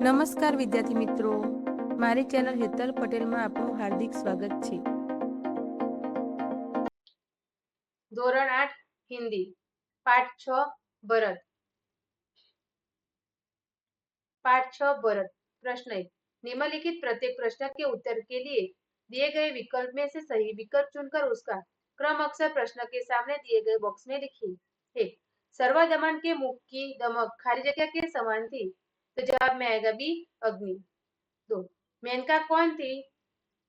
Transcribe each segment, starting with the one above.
નમસ્કાર વિદ્યાર્થી મિત્રો, મારી ચેનલ હેતલ પટેલમાં આપનું હાર્દિક સ્વાગત છે. ધોરણ 8 हिंदी पाठ 6 भरत। पाठ 6 भरत। प्रश्न 1। निम्नलिखित प्रत्येक प्रश्न के उत्तर के लिए दिए गए विकल्प में से सही विकल्प चुनकर उसका क्रम अक्षर प्रश्न के सामने दिए गए बॉक्स में लिखिए। 1। सर्वदमन के मुख की दमक खाली जगह के समान थी, तो जवाब में आएगा बी अग्नि। 2। मेनका कौन थी,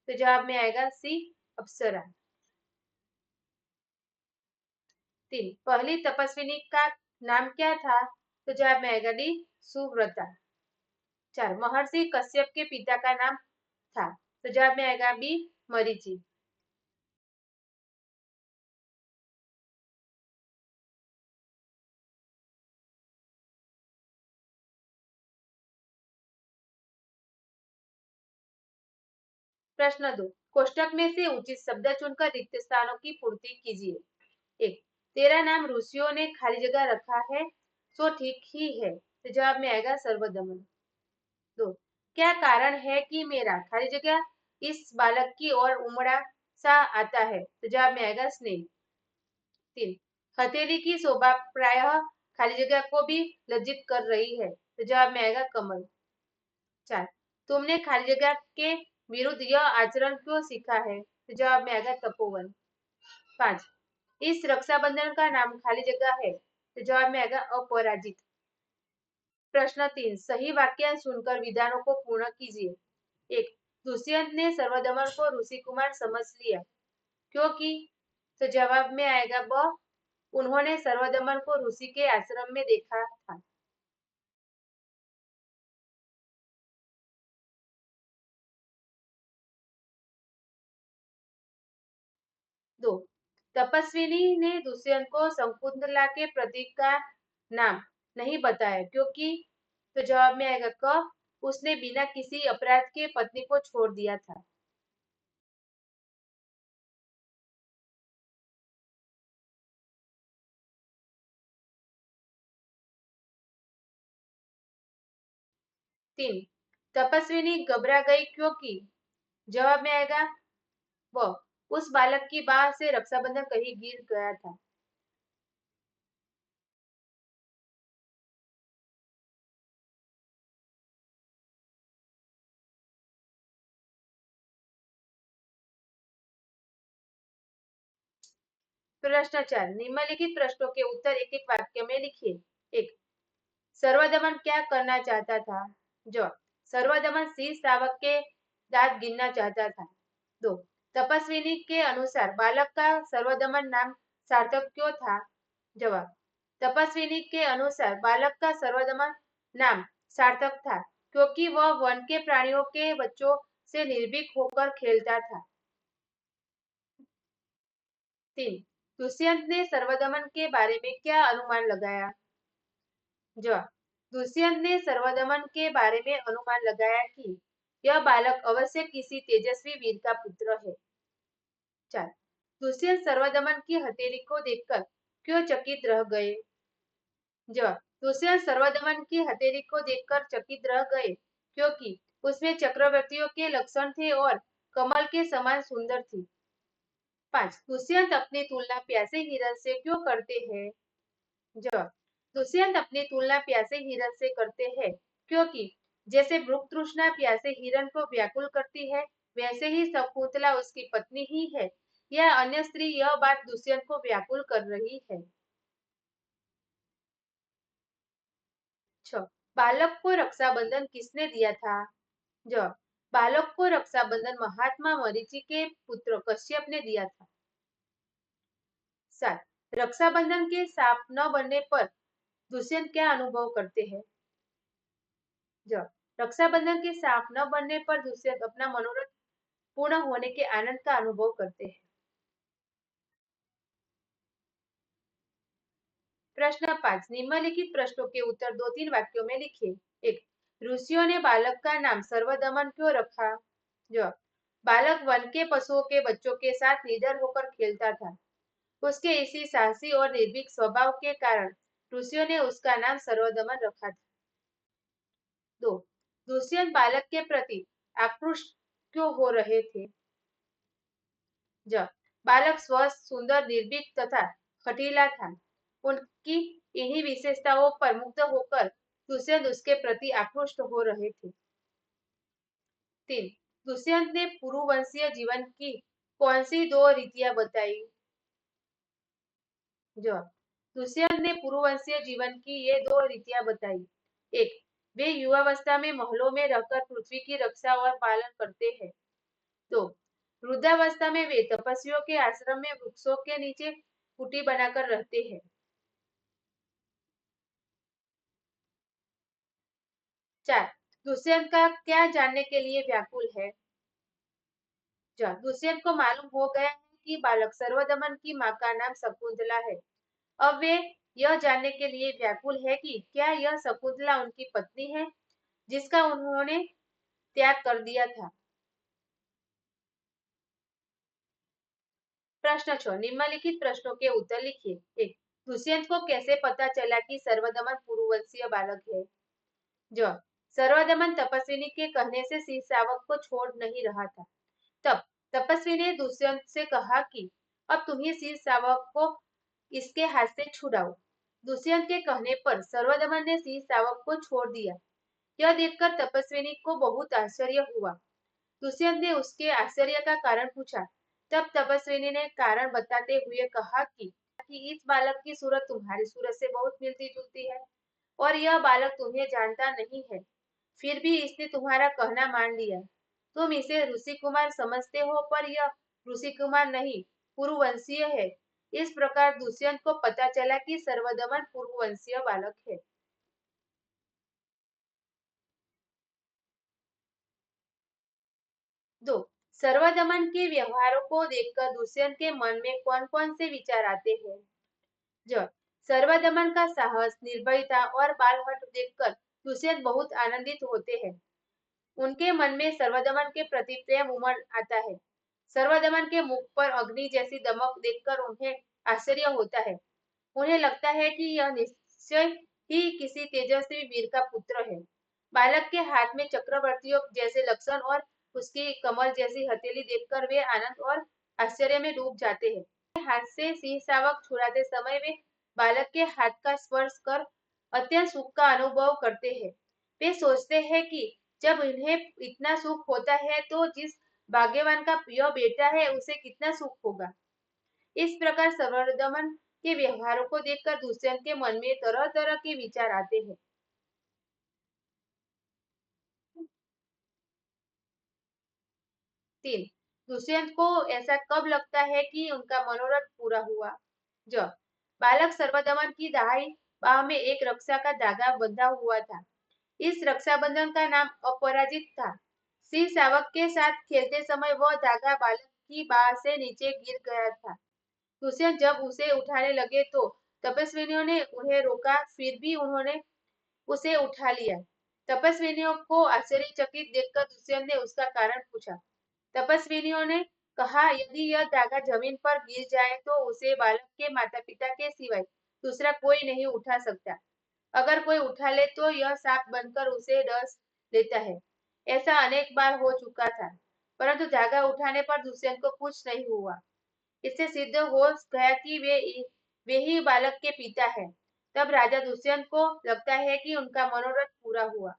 तो जवाब में आएगा सी अप्सरा। 3। पहली तपस्विनी का नाम क्या था, तो जवाब में आएगा डी सुव्रता। 4। महर्षि कश्यप के पिता का नाम था, तो जवाब में आएगा बी मरीचि। प्रश्न 2। कोष्टक में से उचित शब्द चुनकर रिक्त स्थानों की पूर्ति कीजिए। 1। तेरा नाम ऋषियों ने खाली जगह रखा है, सो ठीक ही है, तो जवाब में आएगा सर्वदमन। 2। क्या कारण है कि मेरा खाली जगह इस बालक की ओर उमड़ा सा आता है, तो जवाब में आएगा स्नेह। 3। हथेली की शोभा प्रायः खाली जगह को भी लज्जित कर रही है, तो जवाब में आएगा कमल। 4। तुमने खाली जगह के विरुद्ध यह आचरण क्यों सीखा है, तो जवाब में आएगा तपोवन। 5। इस रक्षाबंधन का नाम खाली जगह है, तो जवाब में आएगा अपराजित। प्रश्न 3। सही वाक्य चुनकर विधानों को पूर्ण कीजिए। 1। दुष्यंत ने सर्वदमन को ऋषि कुमार समझ लिया, क्योंकि, तो जवाब में आएगा ब उन्होंने सर्वदमन को ऋषि के आश्रम में देखा था। 2। तपस्विनी ने दुष्यंत को शकुंतला के प्रतीक का नाम नहीं बताया, क्योंकि, तो जवाब में आएगा क उसने बिना किसी अपराध के पत्नी को छोड़ दिया था। 3। तपस्विनी घबरा गई क्योंकि, जवाब में आएगा व उस बालक की बाह से रक्षाबंधन कहीं गिर गया था। प्रश्न 4। निम्नलिखित प्रश्नों के उत्तर एक एक वाक्य में लिखिए। 1। सर्वदमन क्या करना चाहता था, जवाब सर्वदमन शीश शावक के दांत गिनना चाहता था। 2। तपस्विनी के अनुसार बालक का सर्वदमन नाम सार्थक क्यों था, जवाब तपस्विनी के अनुसार बालक का सर्वदमन नाम सार्थक था, क्योंकि वह वन के प्राणियों के बच्चों से निर्भीक होकर खेलता था। 3। दुष्यंत ने सर्वदमन के बारे में क्या अनुमान लगाया, जवाब दुष्यंत ने सर्वदमन के बारे में अनुमान लगाया कि यह बालक अवश्य किसी तेजस्वी वीर का पुत्र है। 4। दुष्यंत सर्वदमन की हथेली को देखकर क्यों चकित रह गए, जवाब दुष्यंत सर्वदमन की हथेली को देखकर चकित रह गए, क्योंकि उसमें चक्रवर्तियों के लक्षण थे और कमल के समान सुंदर थी। 5। दुष्यंत अपनी तुलना प्यासे हिरण से क्यों करते हैं, जवाब दुष्यंत अपनी तुलना प्यासे हिरण से करते हैं, क्योंकि जैसे भूख तृष्णा प्यासे हिरण को व्याकुल करती है, वैसे ही शकुंतला उसकी पत्नी ही है या अन्य स्त्री यह बात दुष्यंत को व्याकुल कर रही है। 6। बालक को रक्षाबंधन किसने दिया था, जवाब बालक को रक्षाबंधन महात्मा मरीचि के पुत्र कश्यप ने दिया था। 7। रक्षाबंधन के साफ न बनने पर दुष्यंत क्या अनुभव करते हैं, जवाब रक्षाबंधन के साफ न बनने पर दुष्यंत अपना मनोरथ पूर्ण होने के आनंद का अनुभव करते हैं। प्रश्न 5। निम्नलिखित प्रश्नों के उत्तर 2-3 वाक्यों में लिखिए। 1। ऋषियों ने बालक का नाम सर्वदमन क्यों रखा, जवाब बालक वन के पशुओं के बच्चों के साथ निडर होकर खेलता था, उसके इसी साहसी और निर्भीक स्वभाव के कारण ऋषियों ने उसका नाम सर्वदमन रखा था। 2। दुष्यंत बालक के प्रति आकृष्ट क्यों हो रहे थे? ज बालक स्वस्थ, सुंदर, निर्भीक तथा हठीला था। उनकी इन्हीं विशेषताओं पर मुग्ध होकर दुष्यंत उसके प्रति आकृष्ट हो रहे थे। 3. दुष्यंत ने पुरुवंशीय जीवन की कौन सी दो रीतियां बताई? जवाब, दुष्यंत ने पुरुवंशीय जीवन की ये दो रीतियां बताई। एक, वे युवावस्था में महलों में रहकर पृथ्वी की रक्षा और पालन करते हैं। दो, वृद्धावस्था में वे तपस्वियों के आश्रम में वृक्षों के नीचे कुटी बनाकर रहते हैं। 4. दुष्यंत का क्या जानने के लिए व्याकुल है? जवाब, दुष्यंत को मालूम हो गया है कि बालक सर्वदमन की मां का नाम शकुंतला है। अब वे यह जानने के लिए व्याकुल है कि क्या यह शकुंतला उनकी पत्नी है जिसका उन्होंने त्याग कर दिया था। प्रश्न 6, निम्नलिखित प्रश्नों के उत्तर लिखिए। 1. दुष्यंत को कैसे पता चला कि सर्वदमन पुरुवंशीय बालक है? जवाब, सर्वदमन तपस्विनी के कहने से सिंह शावक को छोड़ नहीं रहा था। तब तपस्वी ने दुष्यंत से कहा कि अब तुम ही सिंह शावक को इसके हाथ से छुड़ाओ। दुष्यंत के कहने पर सर्वदमन ने सिंह शावक को छोड़ दिया। यह देखकर तपस्विनी को बहुत आश्चर्य हुआ। दुष्यंत ने उसके आश्चर्य का कारण पूछा। तब तपस्विनी ने कारण बताते हुए कहा कि इस बालक की सूरत तुम्हारी सूरत से बहुत मिलती जुलती है और यह बालक तुम्हें जानता नहीं है, फिर भी इसने तुम्हारा कहना मान लिया। तुम इसे ऋषि कुमार समझते हो पर यह ऋषि कुमार नहीं, पुरुवंशीय है। इस प्रकार दुष्यंत को पता चला कि सर्वदमन पुरुवंशीय बालक है। 2. सर्वदमन के व्यवहारों को देखकर दुष्यंत के मन में कौन कौन से विचार आते हैं? ज सर्वदमन का साहस, निर्भयता और बालहट देखकर दुष्यंत बहुत आनंदित होते हैं। उनके मन में सर्वदमन के प्रति प्रेम उमड़ आता है। सर्वदमन के मुख पर अग्नि जैसी दमक देखकर उन्हें आश्चर्य होता है। उन्हें लगता है कि यह निश्चय ही किसी तेजस्वी वीर का पुत्र है। बालक के हाथ में चक्रवर्तियों जैसे लक्षण और उसकी कमर जैसी हथेली देखकर वे आनंद और आश्चर्य में डूब जाते हैं। हाथ से सिंह शावक छुड़ाते समय वे बालक के हाथ का स्पर्श कर अत्यंत सुख का अनुभव करते हैं। वे सोचते हैं कि जब इन्हें इतना सुख होता है तो जिस भाग्यवान का यह बेटा है उसे कितना सुख होगा। इस प्रकार सर्वदमन के व्यवहारों को देखकर दुष्यंत के मन में तरह तरह के विचार आते हैं। 3. दुष्यंत को ऐसा कब लगता है कि उनका मनोरथ पूरा हुआ? जब बालक सर्वदमन की दाहिनी बाह में एक रक्षा का धागा बंधा हुआ था। इस रक्षाबंधन का नाम अपराजित था। सिंह शावक के साथ खेलते समय वह धागा बालक की बाह से नीचे गिर गया था। दुष्यंत जब उसे उठाने लगे तो तपस्विनियों ने उन्हें रोका, फिर भी उन्होंने उसे उठा लिया। तपस्विनियों को आश्चर्यचकित देखकर दुष्यंत ने उसका कारण पूछा। तपस्विनियों ने कहा, यदि यह धागा जमीन पर गिर जाए तो उसे बालक के माता पिता के सिवाय दूसरा कोई नहीं उठा सकता। अगर कोई उठा ले तो यह सांप बनकर उसे डस लेता है। ऐसा अनेक बार हो चुका था, परंतु धागा उठाने पर दुष्यंत को कुछ नहीं हुआ। इससे सिद्ध हो गया कि वे ही बालक के पिता हैं। तब राजा दुष्यंत को लगता है कि उनका मनोरथ पूरा हुआ।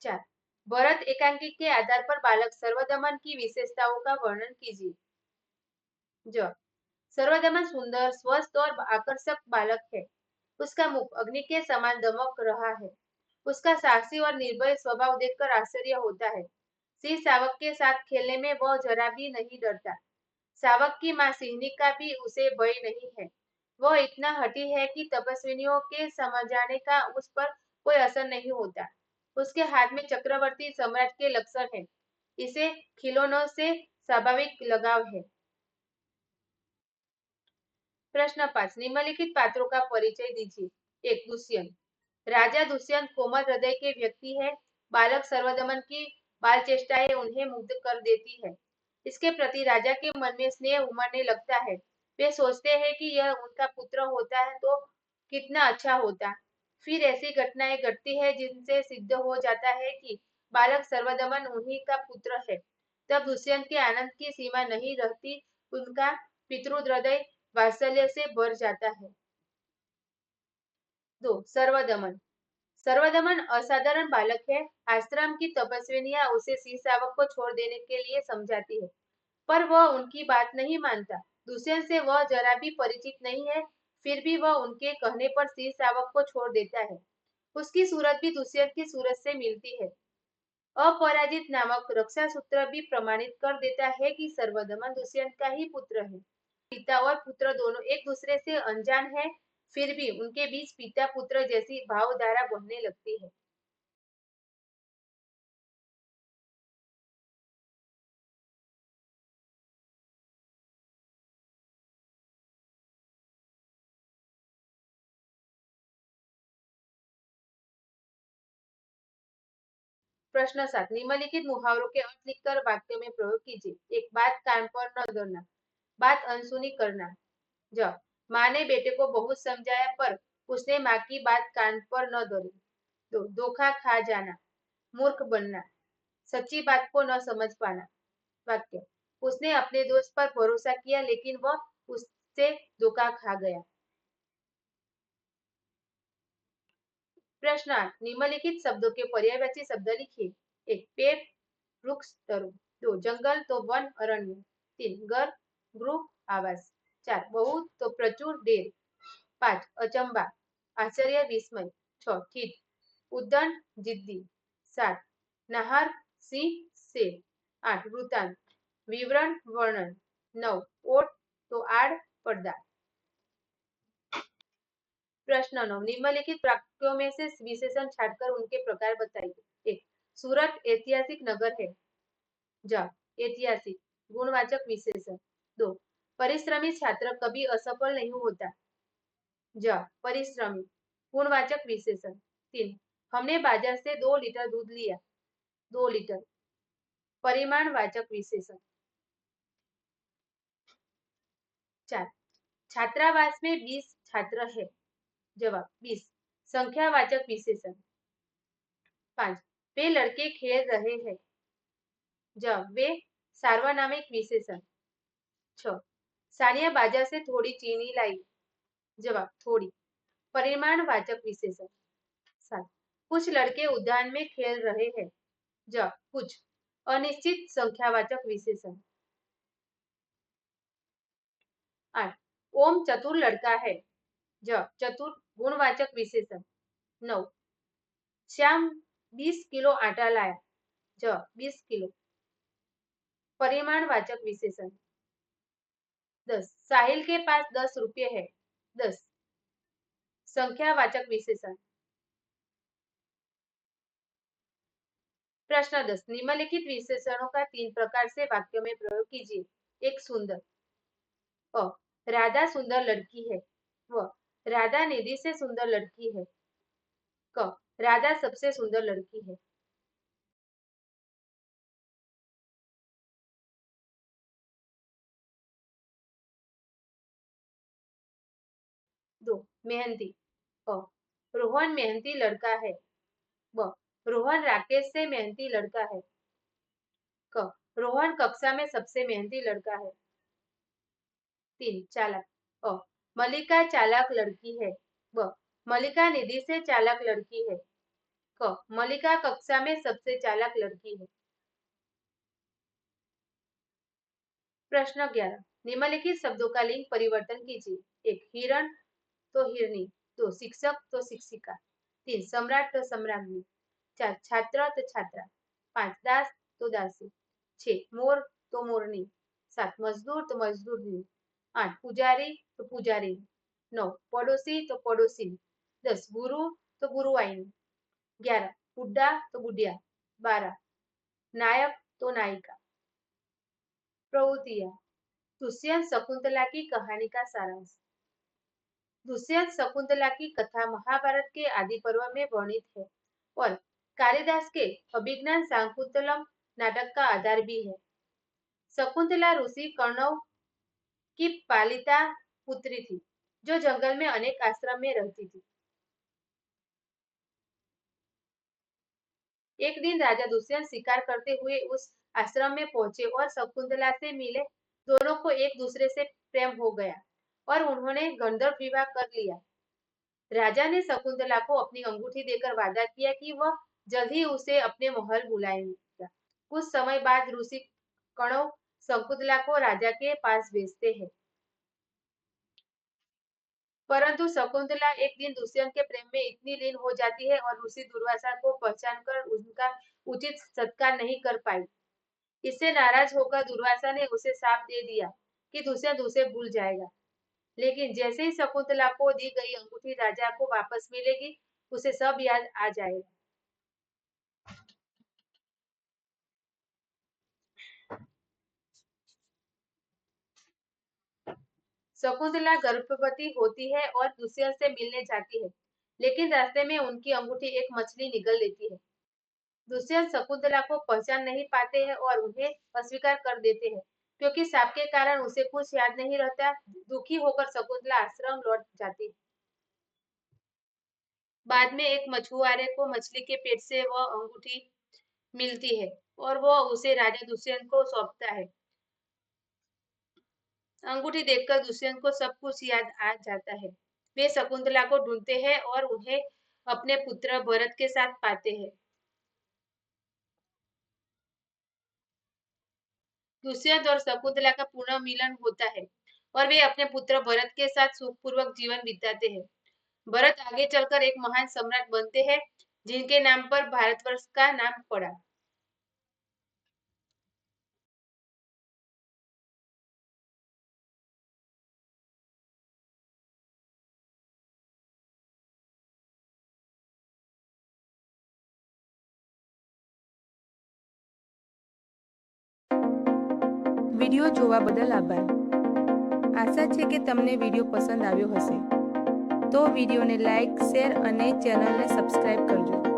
4. भरत एकांकी के आधार पर बालक सर्वदमन की विशेषताओं का वर्णन कीजिए। ज सर्वदमन सुंदर, स्वस्थ और आकर्षक बालक है। उसका मुख अग्नि के समान दमक रहा है। उसका साहसी और निर्भय स्वभाव देखकर आश्चर्य होता है। सिंह शावक के साथ खेलने में वह जरा भी नहीं डरता। शावक की मां सिंहनी का भी उसे भय नहीं है। वह इतना हठी है कि तपस्विनियों के समझाने का उस पर कोई असर नहीं होता। उसके हाथ में चक्रवर्ती सम्राट के लक्षण हैं। इसे खिलौनों से स्वाभाविक लगाव है। प्रश्न 5, निम्नलिखित पात्रों का परिचय दीजिए। 1. दुष्यंत। राजा दुष्यंत कोमल हृदय के व्यक्ति है। बालक सर्वदमन की बाल चेष्टाएं उन्हें मुग्ध कर देती है। इसके प्रति राजा के मन में स्नेह उमड़ने लगता है। वे सोचते हैं कि यह उनका पुत्र होता है तो कितना अच्छा होता। फिर ऐसी घटनाएं घटती है जिनसे सिद्ध हो जाता है कि बालक सर्वदमन उन्हीं का पुत्र है। तब दुष्यंत के आनंद की सीमा नहीं रहती, उनका पितृहृदय वात्सल्य से भर जाता है। 2. सर्वदमन। सर्वदमन असाधारण बालक है। आश्रम की तपस्विनियां उसे सिंह शावक को छोड़ देने के लिए समझाती है, पर वह उनकी बात नहीं मानता। दुष्यंत से वह जरा भी परिचित नहीं है, फिर भी वह उनके कहने पर सिंह शावक को छोड़ देता है। उसकी सूरत भी दुष्यंत की सूरत से मिलती है। अपराजित नामक रक्षा सूत्र भी प्रमाणित कर देता है कि सर्वदमन दुष्यंत का ही पुत्र है। पिता और पुत्र दोनों एक दूसरे से अनजान है, फिर भी उनके बीच पिता पुत्र जैसी भावधारा बहने लगती है। प्रश्न 7, निम्नलिखित मुहावरों के अर्थ लिखकर वाक्य में प्रयोग कीजिए। एक, बात कान पर न धरना, बात अनसुनी करना। ज, माँ ने बेटे को बहुत समझाया पर उसने माँ की बात कान पर न धरी। दो, धोखा खा जाना, मूर्ख बनना, सच्ची बात को न समझ पाना। वाक्य, उसने अपने दोस्त पर भरोसा किया लेकिन वह उससे धोखा खा गया। प्रश्न 8, निम्नलिखित शब्दों के पर्यायवाची शब्द लिखिए। एक, पेड़, वृक्ष, तरु। दो, जंगल तो वन, अरण्य। तीन, घर, गृह, आवास। चार, बहुत तो प्रचुर, ढेर। पांच, अचंबा, आश्चर्य, विस्मय। छ, ठिठ, उद्दंड, जिद्दी। सात, नहर, सिंह, शेर। आठ, वृतांत, विवरण, वर्णन। नौ, ओट तो आड़, पर्दा। प्रश्न 9, निम्नलिखित वाक्यों में से विशेषण छांटकर उनके प्रकार बताइए। एक, सूरत ऐतिहासिक नगर है। ज, ऐतिहासिक, गुणवाचक विशेषण। दो, परिश्रमी छात्र कभी असफल नहीं होता। ज, परिश्रमी, गुणवाचक विशेषण। तीन, हमने बाजार से 2 लीटर दूध लिया। 2 लीटर, परिमाणवाचक विशेषण। चार, छात्रावास में 20 छात्र है। जवाब 20, संख्यावाचक विशेषण। 5, वे लड़के खेल रहे हैं। जब, वे, सार्वनामिक विशेषण। 6, सानिया बाजार से थोड़ी चीनी लाई। जवाब थोड़ी, परिमाणवाचक विशेषण। 7, कुछ लड़के उद्यान में खेल रहे हैं। जब, कुछ, अनिश्चित संख्यावाचक विशेषण। 8, ओम चतुर लड़का है। ज, चतुर, गुणवाचक विशेषण। 9, श्याम 20 किलो आटा लाया। ज, 20 किलो, परिमाणवाचक विशेषण। 10, साहिल के पास 10 रुपये है। 10, संख्यावाचक विशेषण। प्रश्न 10, निम्नलिखित विशेषणों का 3 प्रकार से वाक्य में प्रयोग कीजिए। एक, सुंदर। अ, राधा सुंदर लड़की है। व, राधा निधि से सुंदर लड़की है। क, राधा सबसे सुंदर लड़की है। 2, मेहंदी। अ, रोहन मेहनती लड़का है। ब, रोहन राकेश से मेहनती लड़का है। क, रोहन कक्षा में सबसे मेहनती लड़का है। 3, चालाक। अ, मल्लिका चालाक लड़की है। ब, मल्लिका निधि से चालाक लड़की है। क, मल्लिका कक्षा में सबसे चालाक लड़की है। प्रश्न 11, निम्नलिखित शब्दों का लिंग परिवर्तन कीजिए। एक, हिरण तो हिरनी। 2, शिक्षक तो शिक्षिका। 3, सम्राट तो सम्राज्ञी। 4, छात्र तो छात्रा। 5, दास तो दासी। 6, मोर तो मोरनी। 7, मजदूर तो मजदूरनी। 8, पुजारी तो पुजारी। 9, पड़ोसी तो पड़ोसी। 10, गुरु तो गुरुआइन। 11, बुड्ढा तो बुढ़िया। 12, नायक तो नायिका। प्रवृत्तियां। दुष्यंत शकुंतला की कहानी का सारांश। दुष्यंत शकुंतला की कथा महाभारत के आदि पर्व में वर्णित है और कालिदास के अभिज्ञान शाकुंतलम नाटक का आधार भी है। शकुंतला ऋषि कर्णव की पालिता पुत्री थी, जो जंगल में अनेक आश्रम में रहती थी। एक दिन राजा दुष्यंत शिकार करते हुए उस आश्रम में पहुंचे और शकुंतला से मिले। दोनों को एक दूसरे से प्रेम हो गया और उन्होंने गंधर्व विवाह कर लिया। राजा ने शकुंतला को अपनी अंगूठी देकर वादा किया कि वह जल्द ही उसे अपने महल बुलाएगा। कुछ समय बाद ऋषि कणव शकुंतला को राजा के पास भेजते हैं, परंतु शकुंतला एक दिन दुष्यंत के प्रेम में इतनी लीन हो जाती है और ऋषि दुर्वासा को पहचान कर उनका उचित सत्कार नहीं कर पाई। इससे नाराज होकर दुर्वासा ने उसे शाप दे दिया कि दुष्यंत उसे भूल जाएगा। लेकिन जैसे ही शकुंतला को दी गई अंगूठी राजा को वापस मिलेगी, उसे सब याद आ जाएगा। शकुंतला गर्भवती होती है और दुष्यंत से मिलने जाती है, लेकिन रास्ते में उनकी अंगूठी एक मछली निगल लेती है। दुष्यंत शकुंतला को पहचान नहीं पाते हैं और उन्हें अस्वीकार कर देते हैं, क्योंकि शाप के कारण उसे कुछ याद नहीं रहता। दुखी होकर शकुंतला आश्रम लौट जाती है। बाद में एक मछुआरे को मछली के पेट से वह अंगूठी मिलती है और वह उसे राजा दुष्यंत को सौंपता है। अंगूठी देखकर दुष्यंत को सब कुछ याद आ जाता है। वे शकुंतला को ढूंढते हैं और उन्हें अपने पुत्र भरत के साथ पाते हैं। दुष्यंत और शकुंतला का पुनः मिलन होता है और वे अपने पुत्र भरत के साथ सुखपूर्वक जीवन बिताते हैं। भरत आगे चलकर एक महान सम्राट बनते हैं, जिनके नाम पर भारतवर्ष का नाम पड़ा। વિડિયો જોવા બદલ આભાર. આશા છે કે તમને વિડિયો પસંદ આવ્યો હશે. તો વિડિયોને લાઇક, શેર અને ચેનલને સબસ્ક્રાઇબ કરજો.